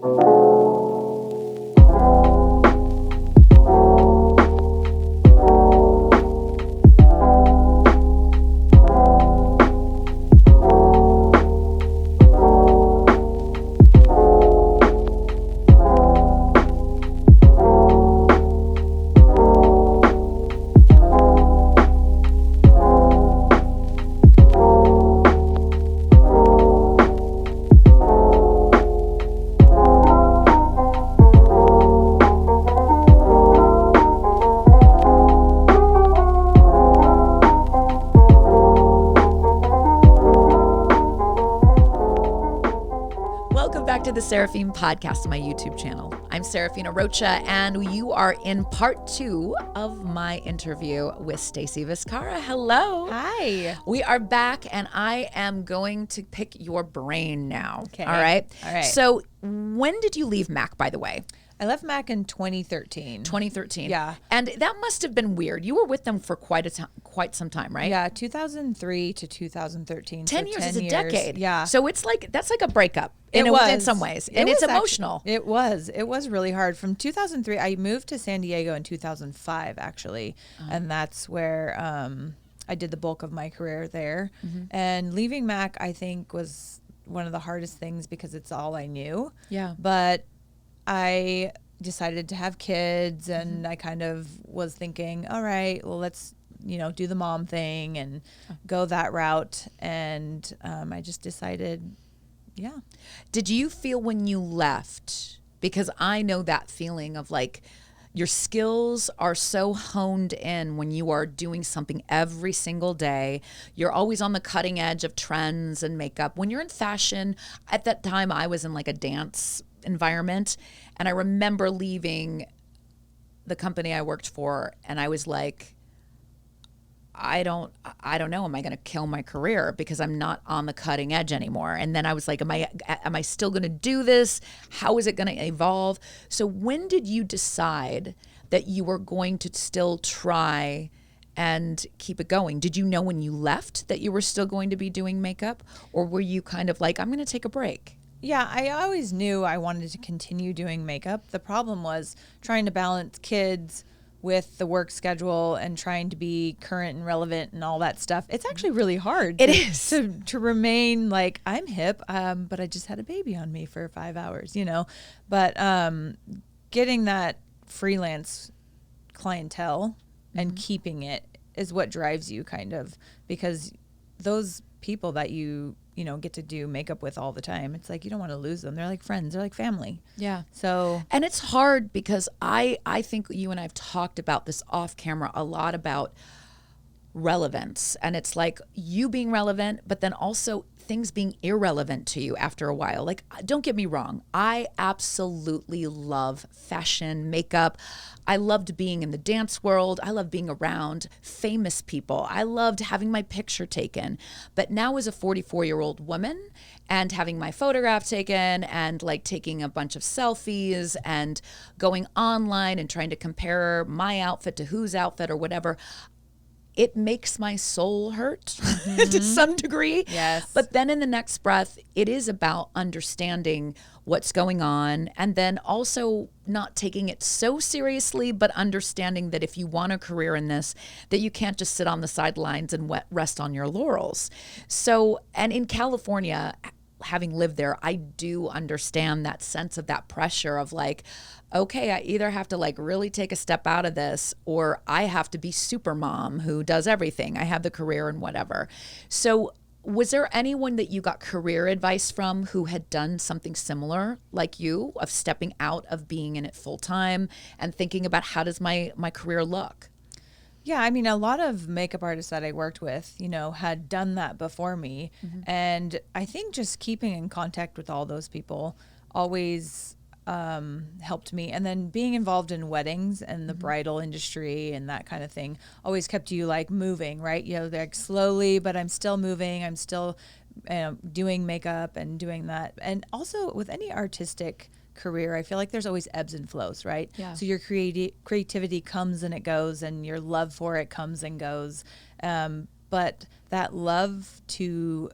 The Seraphine podcast on my YouTube channel. I'm Seraphine Arocha, and you are in part 2 of my interview with Stacy Vizcarra. Hello. Hi. We are back, and I am going to pick your brain now. Okay. All right. All right. So when did you leave Mac, by the way? I left Mac in 2013. 2013. Yeah. And that must have been weird. You were with them for quite some time, right? Yeah, 2003 to 2013. 10 years is a decade. Yeah. So it's like, that's like a breakup in some ways. And it's emotional. It was really hard. From 2003, I moved to San Diego in 2005, actually. And that's where I did the bulk of my career there. Mm-hmm. And leaving Mac, I think, was one of the hardest things because it's all I knew. Yeah. But I decided to have kids, and I kind of was thinking, all right, well, let's, do the mom thing and go that route. And I just decided, yeah. Did you feel when you left, because I know that feeling of like your skills are so honed in when you are doing something every single day. You're always on the cutting edge of trends and makeup. When you're in fashion, at that time I was in like a dance environment, and I remember leaving the company I worked for, and I was like, I don't know, am I going to kill my career because I'm not on the cutting edge anymore? And then I was like, am I still going to do this? How is it going to evolve? So when did you decide that you were going to still try and keep it going? Did you know when you left that you were still going to be doing makeup, or were you kind of like, I'm going to take a break? Yeah, I always knew I wanted to continue doing makeup. The problem was trying to balance kids with the work schedule and trying to be current and relevant and all that stuff. It's actually really hard. It is. To remain like, I'm hip, but I just had a baby on me for 5 hours, But getting that freelance clientele and keeping it is what drives you, kind of, because those people that you get to do makeup with all the time, it's like you don't want to lose them. They're like friends. They're like family. Yeah. So, and it's hard because I think you and I have talked about this off camera a lot about relevance, and it's like you being relevant, but then also things being irrelevant to you after a while. Like, don't get me wrong, I absolutely love fashion, makeup. I loved being in the dance world. I love being around famous people. I loved having my picture taken. But now as a 44-year-old woman and having my photograph taken and like taking a bunch of selfies and going online and trying to compare my outfit to whose outfit or whatever, it makes my soul hurt to some degree. Yes. But then in the next breath, it is about understanding what's going on, and then also not taking it so seriously, but understanding that if you want a career in this, that you can't just sit on the sidelines and rest on your laurels. So, and in California, having lived there, I do understand that sense of that pressure of like, okay, I either have to like really take a step out of this, or I have to be super mom who does everything. I have the career and whatever. So was there anyone that you got career advice from who had done something similar like you, of stepping out of being in it full time and thinking about how does my career look? Yeah, I mean, a lot of makeup artists that I worked with, had done that before me. Mm-hmm. And I think just keeping in contact with all those people always helped me. And then being involved in weddings and the bridal industry and that kind of thing always kept you like moving, right? Like slowly, but I'm still moving. I'm still doing makeup and doing that. And also with any artistic career, I feel like there's always ebbs and flows, right? Yeah. So your creativity comes and it goes, and your love for it comes and goes. But that love to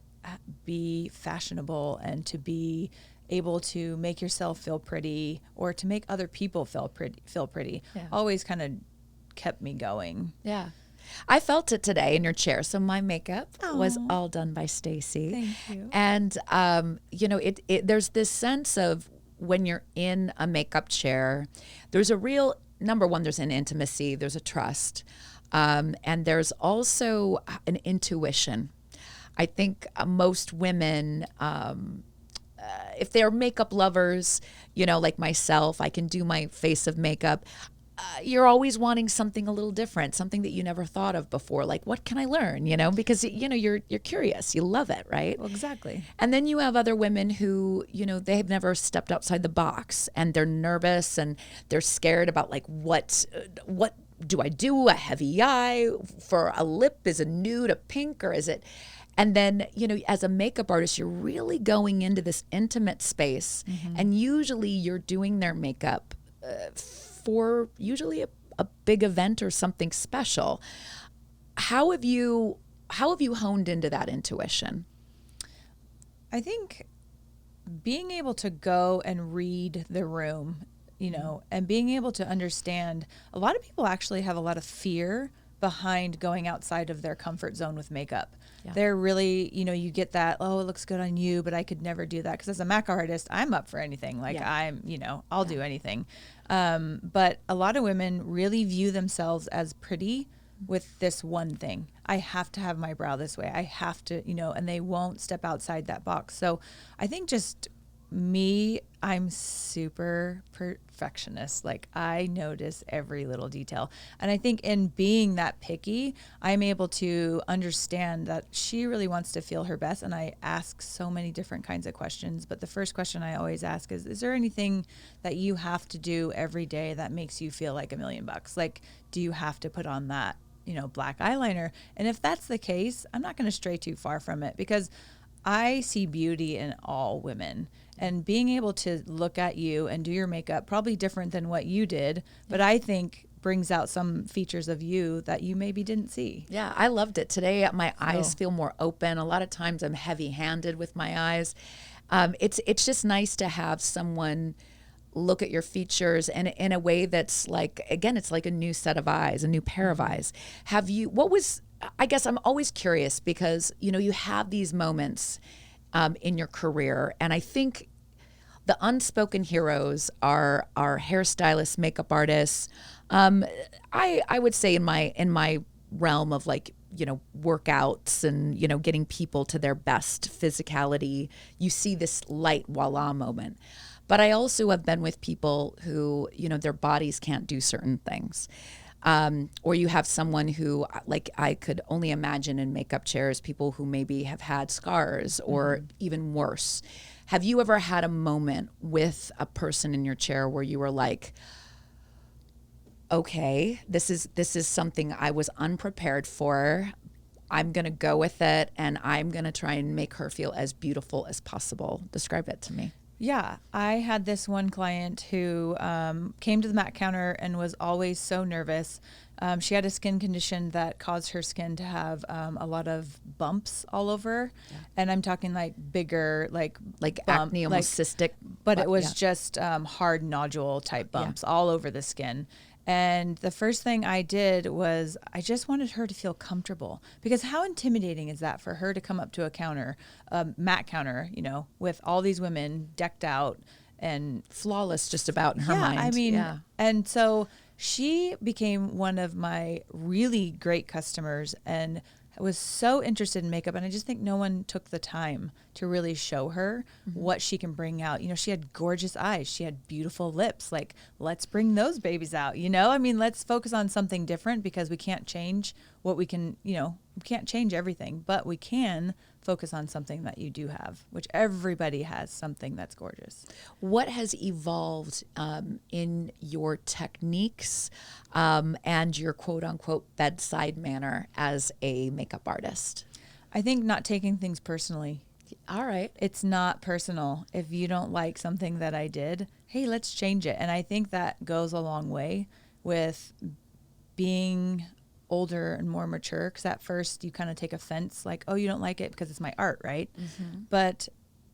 be fashionable and to be able to make yourself feel pretty or to make other people feel pretty Yeah. always kind of kept me going. Yeah. I felt it today in your chair. So my makeup was Aw. all done by Stacy. Thank you. And, there's this sense of when you're in a makeup chair, there's a real, number one, there's an intimacy, there's a trust. And there's also an intuition. I think most women, if they're makeup lovers, like myself, I can do my face of makeup. You're always wanting something a little different, something that you never thought of before. Like, what can I learn? Because you're curious, you love it, right? Well, exactly. And then you have other women who, they've never stepped outside the box and they're nervous and they're scared about like what do I do? A heavy eye for a lip? Is a nude a pink, or is it? And then, as a makeup artist, you're really going into this intimate space, and usually you're doing their makeup for usually a big event or something special. How have you honed into that intuition? I think being able to go and read the room, and being able to understand, a lot of people actually have a lot of fear behind going outside of their comfort zone with makeup. Yeah. They're really, you get that, oh, it looks good on you, but I could never do that. Because as a Mac artist, I'm up for anything. Like I'll do anything. But a lot of women really view themselves as pretty with this one thing. I have to have my brow this way. I have to, and they won't step outside that box. So I think just me, I'm super perfectionist. Like I notice every little detail. And I think in being that picky, I'm able to understand that she really wants to feel her best. And I ask so many different kinds of questions. But the first question I always ask is there anything that you have to do every day that makes you feel like $1,000,000? Like, do you have to put on that, black eyeliner? And if that's the case, I'm not going to stray too far from it, because I see beauty in all women. And being able to look at you and do your makeup, probably different than what you did, but I think brings out some features of you that you maybe didn't see. Yeah, I loved it. Today, my eyes feel more open. A lot of times I'm heavy-handed with my eyes. It's just nice to have someone look at your features and in a way that's like, again, it's like a new set of eyes, a new pair of eyes. I guess I'm always curious because, you have these moments in your career. And I think the unspoken heroes are hairstylists, makeup artists. I would say in my realm of like, workouts and, getting people to their best physicality, you see this light voila moment. But I also have been with people who, their bodies can't do certain things. Or you have someone who, like, I could only imagine in makeup chairs, people who maybe have had scars or even worse. Have you ever had a moment with a person in your chair where you were like, okay, this is something I was unprepared for. I'm going to go with it and I'm going to try and make her feel as beautiful as possible. Describe it to me. Yeah, I had this one client who came to the MAC counter and was always so nervous. She had a skin condition that caused her skin to have a lot of bumps all over. Yeah. And I'm talking like bigger, like acne, almost cystic. But it was just hard nodule type bumps all over the skin. And the first thing I did was I just wanted her to feel comfortable, because how intimidating is that for her to come up to a counter, MAC counter, with all these women decked out and flawless just about in her mind. I mean, and so she became one of my really great customers and was so interested in makeup. And I just think no one took the time to really show her what she can bring out. She had gorgeous eyes. She had beautiful lips. Like, let's bring those babies out, I mean, let's focus on something different, because we can't change what we can, we can't change everything, but we can focus on something that you do have, which everybody has something that's gorgeous. What has evolved in your techniques and your quote unquote bedside manner as a makeup artist? I think not taking things personally. All right. It's not personal. If you don't like something that I did, hey, let's change it. And I think that goes a long way with being older and more mature, because at first you kind of take offense, like, oh, you don't like it because it's my art, right? But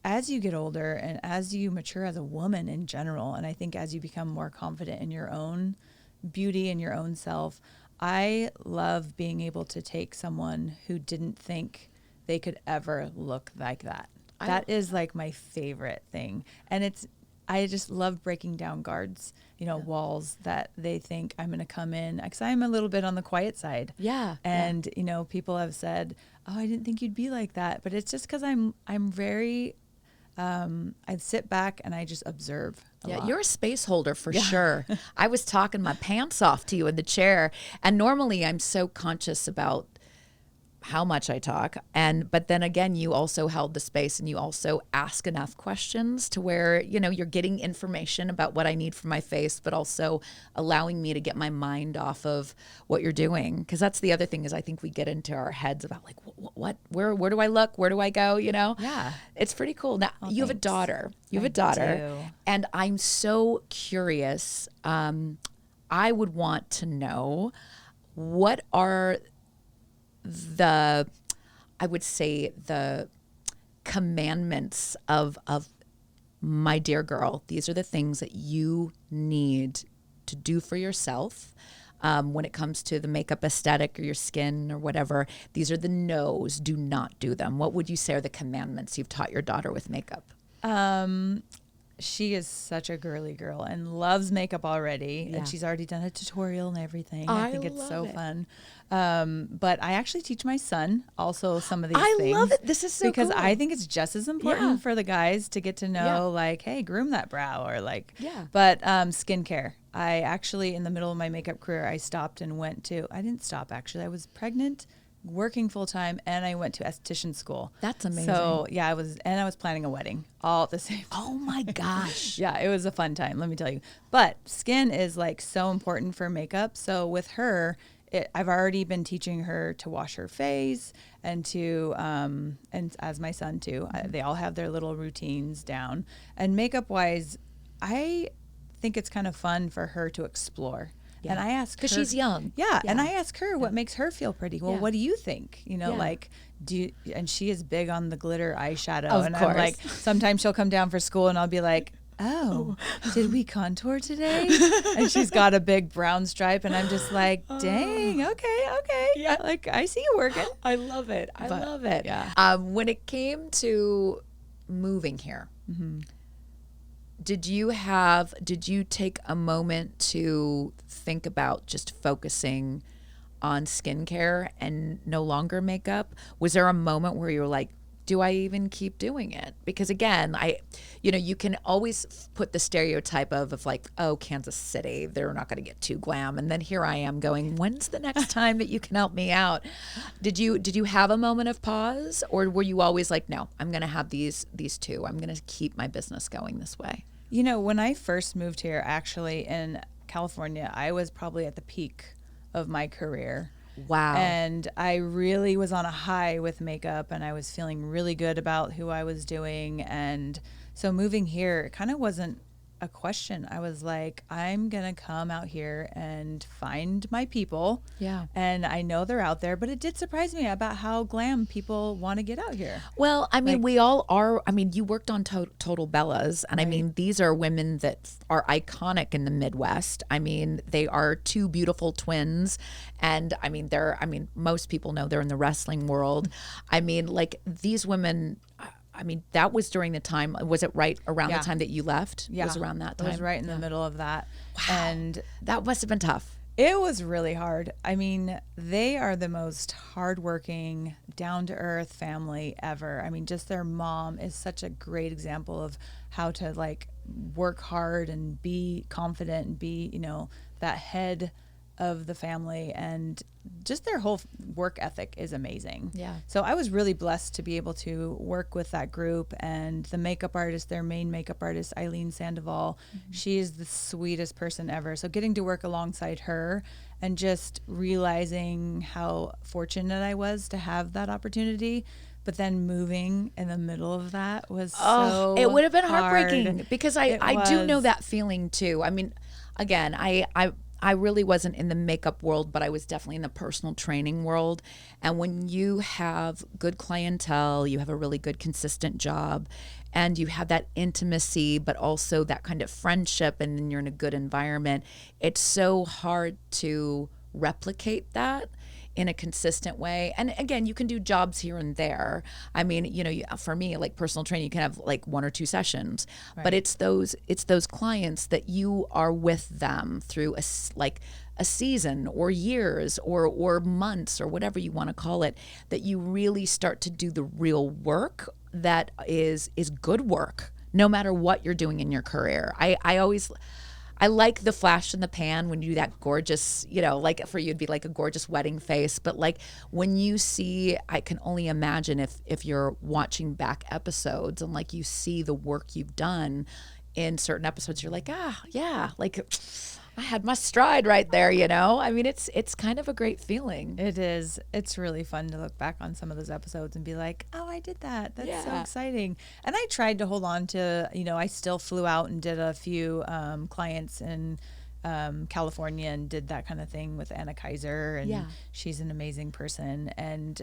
as you get older and as you mature as a woman in general, and I think as you become more confident in your own beauty and your own self, I love being able to take someone who didn't think they could ever look like that. That is like my favorite thing. And I just love breaking down guards, walls that they think I'm going to come in, because I'm a little bit on the quiet side. Yeah. And, people have said, oh, I didn't think you'd be like that. But it's just because I'm very, I sit back and I just observe a lot. You're a space holder for sure. I was talking my pants off to you in the chair. And normally I'm so conscious about how much I talk. But then again, you also held the space and you also ask enough questions to where, you're getting information about what I need for my face, but also allowing me to get my mind off of what you're doing. Cause that's the other thing is I think we get into our heads about like, where do I look? Where do I go? Yeah. It's pretty cool. Now you have a daughter, I do. and I'm so curious. I would want to know what are I would say the commandments of my dear girl. These are the things that you need to do for yourself when it comes to the makeup aesthetic or your skin or whatever. These are the no's. Do not do them. What would you say are the commandments you've taught your daughter with makeup? She is such a girly girl and loves makeup already. Yeah. And she's already done a tutorial and everything. I think it's so fun. But I actually teach my son also some of these things. I love it. This is so because cool. I think it's just as important for the guys to get to know, like, hey, groom that brow or like. Yeah. But skincare. I actually, in the middle of my makeup career, I stopped and I didn't stop actually. I was pregnant, working full time, and I went to esthetician school. That's amazing. So I was planning a wedding all at the same time. Oh my gosh. Yeah, it was a fun time, let me tell you. But skin is like so important for makeup. So with her, I've already been teaching her to wash her face and to, and as my son too, they all have their little routines down. And makeup wise, I think it's kind of fun for her to explore. Yeah. And I ask her, because she's young. Yeah, and I ask her what makes her feel pretty. Well, what do you think? Like, and she is big on the glitter eyeshadow. Of and course. I'm like, sometimes she'll come down for school and I'll be like, oh, did we contour today? And she's got a big brown stripe and I'm just like, dang, okay. Yeah. Like, I see you working. I love it. I love it. Yeah. When it came to moving here, did you take a moment to think about just focusing on skincare and no longer makeup? Was there a moment where you were like, do I even keep doing it? Because again, you can always put the stereotype of like, oh, Kansas City, they're not going to get too glam. And then here I am going, when's the next time that you can help me out? Did you have a moment of pause, or were you always like, no, I'm going to have these two. I'm going to keep my business going this way? When I first moved here, actually in California, I was probably at the peak of my career. Wow. And I really was on a high with makeup and I was feeling really good about who I was doing. And so moving here, it kind of wasn't a question. I was like, I'm going to come out here and find my people. Yeah. And I know they're out there, but it did surprise me about how glam people want to get out here. Well, I mean, we all are. I mean, you worked on Total Bellas, and I mean, these are women that are iconic in the Midwest. I mean, they are two beautiful twins, and I mean, most people know they're in the wrestling world. I mean, like these women. I mean, that was during the time. Was it right around the time that you left? Yeah, it was around that time. It was right in the middle of that. Wow. And that must have been tough. It was really hard. I mean, they are the most hardworking, down-to-earth family ever. I mean, just their mom is such a great example of how to like work hard and be confident and be, that head of the family, and just their whole work ethic is amazing. Yeah. So I was really blessed to be able to work with that group, and the makeup artist, their main makeup artist, Eileen Sandoval, she is the sweetest person ever. So getting to work alongside her and just realizing how fortunate I was to have that opportunity. But then moving in the middle of that was so it would have been hard. heartbreaking, because I do know that feeling too. I mean, again, I really wasn't in the makeup world, but I was definitely in the personal training world. And when you have good clientele, you have a really good consistent job, and you have that intimacy, but also that kind of friendship, and then you're in a good environment, it's so hard to replicate that in a consistent way. And again, you can do jobs here and there. I mean, for me, like personal training, you can have like 1 or 2 sessions, but it's those clients that you are with them through a season or years or months or whatever you want to call it, that you really start to do the real work that is good work, no matter what you're doing in your career. I like the flash in the pan when you do that gorgeous, like for you it'd be like a gorgeous wedding face. But like when you see, I can only imagine if you're watching back episodes and like you see the work you've done in certain episodes, you're like, yeah, like I had my stride right there, I mean, it's kind of a great feeling. It is. It's really fun to look back on some of those episodes and be like, oh, I did that. That's so exciting. And I tried to hold on to, I still flew out and did a few clients in California and did that kind of thing with Anna Kaiser. And she's an amazing person. And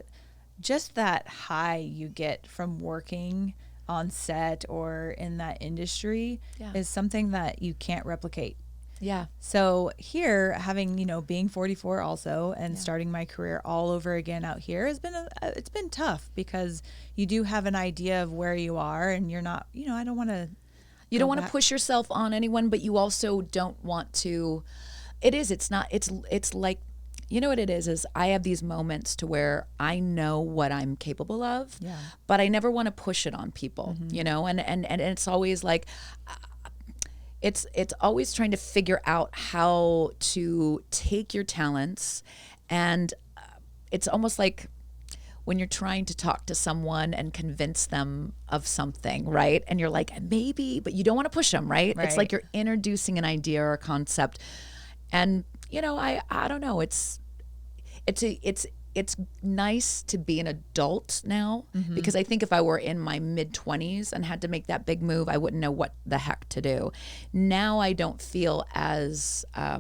just that high you get from working on set or in that industry is something that you can't replicate. Yeah. So here, having, being 44 also and starting my career all over again out here has been, it's been tough because you do have an idea of where you are and you're not, I don't want to. You don't want to push yourself on anyone, but you also don't want to, it's like, what it is I have these moments to where I know what I'm capable of, but I never want to push it on people, and it's always like, it's always trying to figure out how to take your talents, and it's almost like when you're trying to talk to someone and convince them of something, right? And you're like, maybe, but you don't want to push them, right? It's like you're introducing an idea or a concept, and I don't know. It's nice to be an adult now, because I think if I were in my mid-20s and had to make that big move, I wouldn't know what the heck to do. Now I don't feel as, I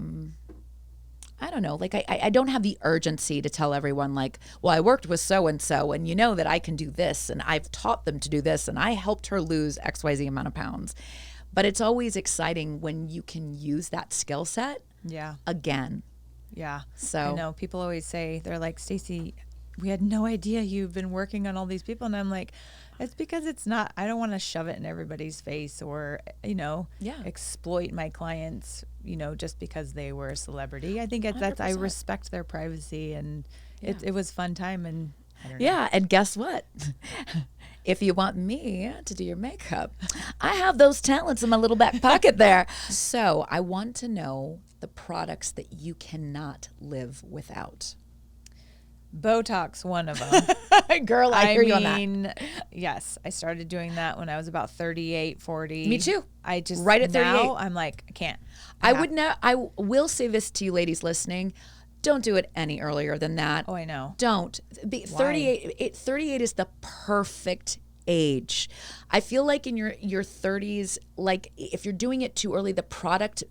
don't know, like I don't have the urgency to tell everyone like, well, I worked with so-and-so and that I can do this and I've taught them to do this and I helped her lose XYZ amount of pounds. But it's always exciting when you can use that skill set again. Yeah. So I know people always say, they're like, Stacy, we had no idea you've been working on all these people. And I'm like, it's because it's not, I don't want to shove it in everybody's face or, exploit my clients, just because they were a celebrity. I think that's, I respect their privacy, and it was fun time. And I don't know. Yeah. And guess what? If you want me to do your makeup, I have those talents in my little back pocket there. So I want to know the products that you cannot live without. Botox, one of them. Girl, I hear you on that. Yes, I started doing that when I was about 38, 40. Me too. I just, right at 38. Now I'm like, I can't. I will say this to you ladies listening. Don't do it any earlier than that. Oh, I know. Don't. 38 is the perfect age. I feel like in your 30s, like if you're doing it too early, the product,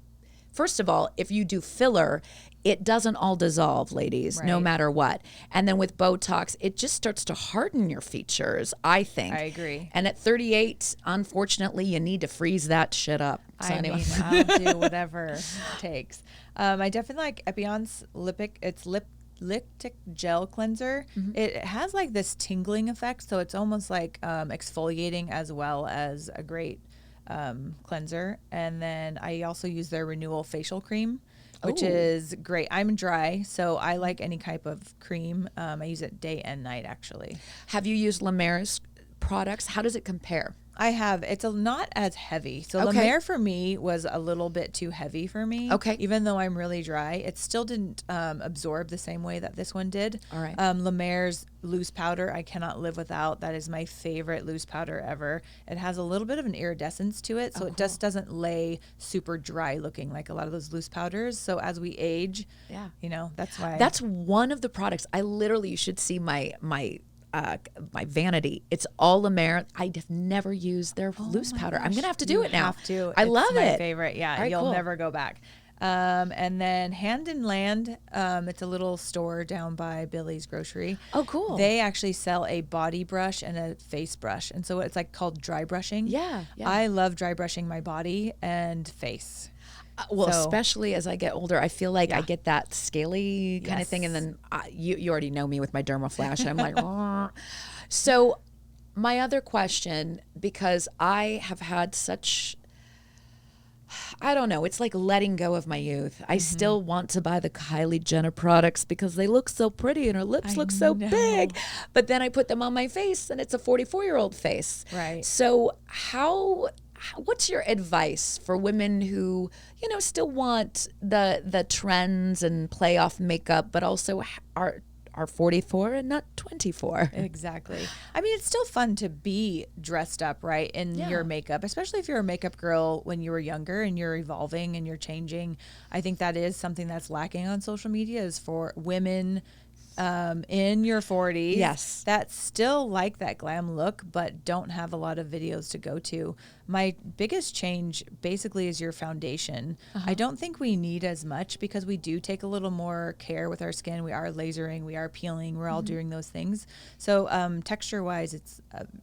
first of all, if you do filler, it doesn't all dissolve, ladies, no matter what. And then with Botox, it just starts to harden your features, I think. I agree. And at 38, unfortunately, you need to freeze that shit up. So mean, I'll do whatever it takes. I definitely like Epion's liptic gel cleanser. It has like this tingling effect, so it's almost like exfoliating as well as a great cleanser. And then I also use their Renewal facial cream, which is great. I'm dry, so I like any type of cream. I use it day and night, actually. Have you used Lemare's products? How does it compare? I have. It's not as heavy. So Lemare for me was a little bit too heavy for me. Okay. Even though I'm really dry, it still didn't absorb the same way that this one did. All right. Lemare's loose powder, I cannot live without. That is my favorite loose powder ever. It has a little bit of an iridescence to it, so it just doesn't lay super dry looking like a lot of those loose powders. So as we age, that's why. That's one of the products. I literally, you should see my vanity. It's all Lemare. I have never used their loose powder. I'm gonna have to do it now. Have to. I love it's my it. favorite. Yeah, right, you'll cool. never go back. And then Hand in Land, it's a little store down by Billy's Grocery. Oh, cool. They actually sell a body brush and a face brush. And so it's like called dry brushing. Yeah. I love dry brushing my body and face. Well, especially as I get older, I feel like I get that scaly kind of Yes. thing. And then you already know me with my dermaflash. I'm like, "Rrr." So my other question, because I have had such, I don't know, it's like letting go of my youth. I still want to buy the Kylie Jenner products because they look so pretty and her lips look so big. But then I put them on my face and it's a 44-year-old face. Right. So what's your advice for women who, still want the trends and play off makeup, but also are 44 and not 24? Exactly. I mean, it's still fun to be dressed up, right, in your makeup, especially if you're a makeup girl when you were younger and you're evolving and you're changing. I think that is something that's lacking on social media, is for women in your 40s that still like that glam look but don't have a lot of videos to go to. My biggest change basically is your foundation. I don't think we need as much because we do take a little more care with our skin. We are lasering, we are peeling, we're all doing those things. So texture wise, it's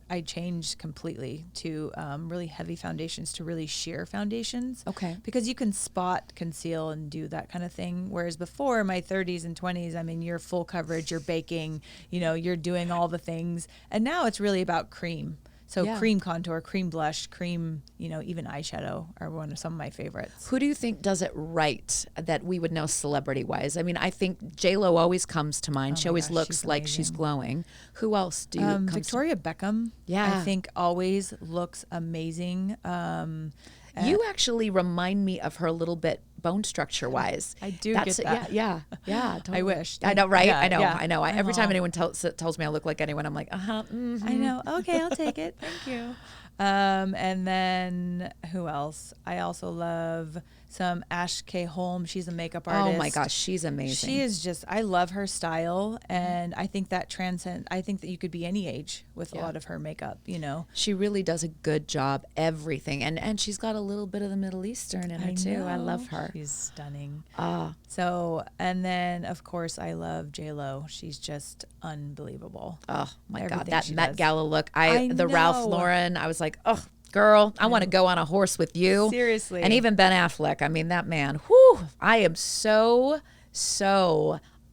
I changed completely to really heavy foundations to really sheer foundations. Okay. Because you can spot, conceal, and do that kind of thing. Whereas before, my 30s and 20s, I mean, you're full coverage, you're baking, you're doing all the things. And now it's really about cream. So cream contour, cream blush, cream, even eyeshadow are some of my favorites. Who do you think does it right that we would know celebrity-wise? I mean, I think J-Lo always comes to mind. She always looks like she's glowing. Who else do you Victoria Beckham, I think always looks amazing. You actually remind me of her a little bit bone structure wise. I do get that. Yeah. Totally. I wish. I know, right? Yeah, I know. Every time anyone tells me I look like anyone, I'm like, I know. Okay, I'll take it. Thank you. And then who else? I also love some K Holm. She's a makeup artist. Oh my gosh, she's amazing. She is just, I love her style. And I think that I think that you could be any age with a lot of her makeup, She really does a good job, everything. And she's got a little bit of the Middle Eastern in her too. I love her. She's stunning. So, and then of course I love J-Lo. She's just unbelievable. Oh my Everything God, that she Met does. Gala look. I The Ralph know. Lauren, I was like, oh, girl, I want to go on a horse with you. Seriously. And even Ben Affleck. I mean, that man, whew, I am so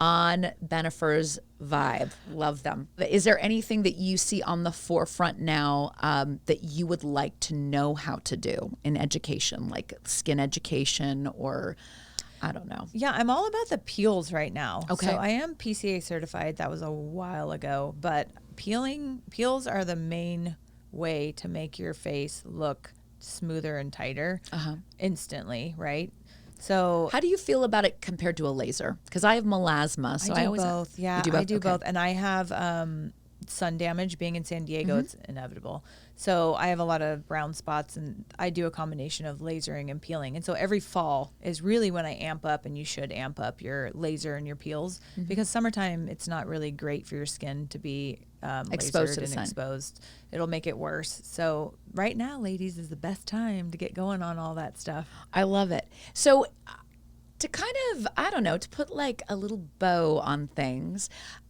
on Bennifer's vibe. Love them. Is there anything that you see on the forefront now that you would like to know how to do in education, like skin education or I don't know? Yeah, I'm all about the peels right now. Okay. So I am PCA certified. That was a while ago. But peels are the main way to make your face look smoother and tighter instantly, right? So how do you feel about it compared to a laser? Because I have melasma, so I always both. Yeah, you do both? I do Okay. both, and I have sun damage. Being in San Diego, it's inevitable. So I have a lot of brown spots, and I do a combination of lasering and peeling. And so every fall is really when I amp up, and you should amp up your laser and your peels because summertime it's not really great for your skin to be Exposed to the and sun. exposed. It'll make it worse. So right now, ladies, is the best time to get going on all that stuff. I love it. So to kind of, I don't know, to put like a little bow on things,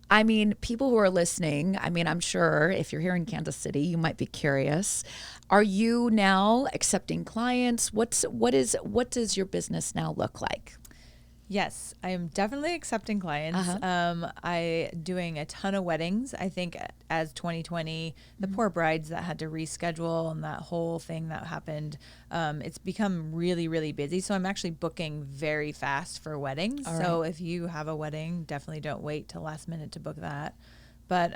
I mean, people who are listening, I mean, I'm sure if you're here in Kansas City, you might be curious. Are you now accepting clients? What does your business now look like? Yes, I am definitely accepting clients. I doing a ton of weddings. I think as 2020, the poor brides that had to reschedule and that whole thing that happened, it's become really, really busy. So I'm actually booking very fast for weddings. So if you have a wedding, definitely don't wait till last minute to book that. But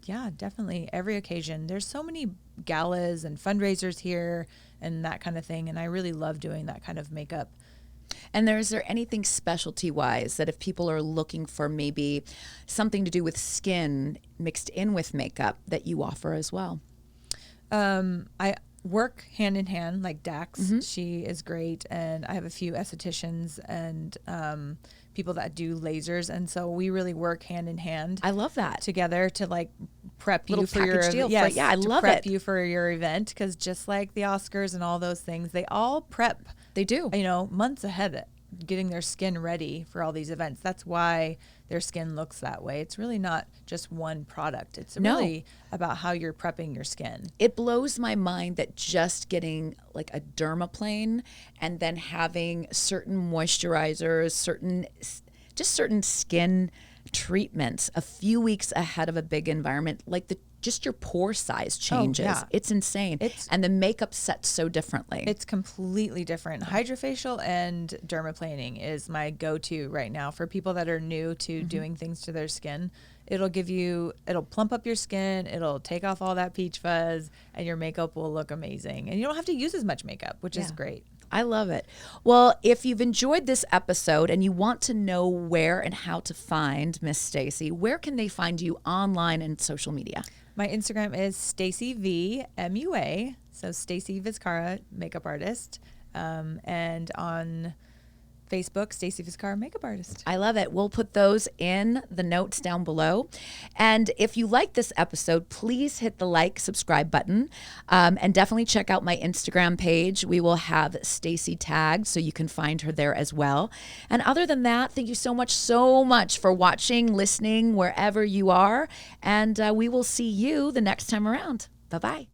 yeah, definitely every occasion. There's so many galas and fundraisers here and that kind of thing. And I really love doing that kind of makeup. And is there anything specialty wise that if people are looking for maybe something to do with skin mixed in with makeup that you offer as well? I work hand in hand, like Dax. She is great. And I have a few estheticians and people that do lasers. And so we really work hand in hand. I love that. Together to like prep Little you for your package deal. yes, I to love prep it. you for your event, because just like the Oscars and all those things, they all prep. They do. Months ahead getting their skin ready for all these events. That's why their skin looks that way. It's really not just one product. It's really about how you're prepping your skin. It blows my mind that just getting like a dermaplane and then having certain moisturizers, certain skin treatments a few weeks ahead of a big environment, like just your pore size changes. It's insane. And the makeup sets so differently. It's completely different. Hydrafacial and dermaplaning is my go-to right now for people that are new to doing things to their skin. It'll plump up your skin, it'll take off all that peach fuzz, and your makeup will look amazing. And you don't have to use as much makeup, which is great. I love it. Well, if you've enjoyed this episode and you want to know where and how to find Miss Stacy, where can they find you online and social media? My Instagram is Stacy V MUA, so Stacy Vizcarra, makeup artist, and on Facebook, Stacy Vizcarra, makeup artist. I love it. We'll put those in the notes down below. And if you like this episode, please hit the like, subscribe button, and definitely check out my Instagram page. We will have Stacy tagged so you can find her there as well. And other than that, thank you so much for watching, listening, wherever you are. And we will see you the next time around. Bye-bye.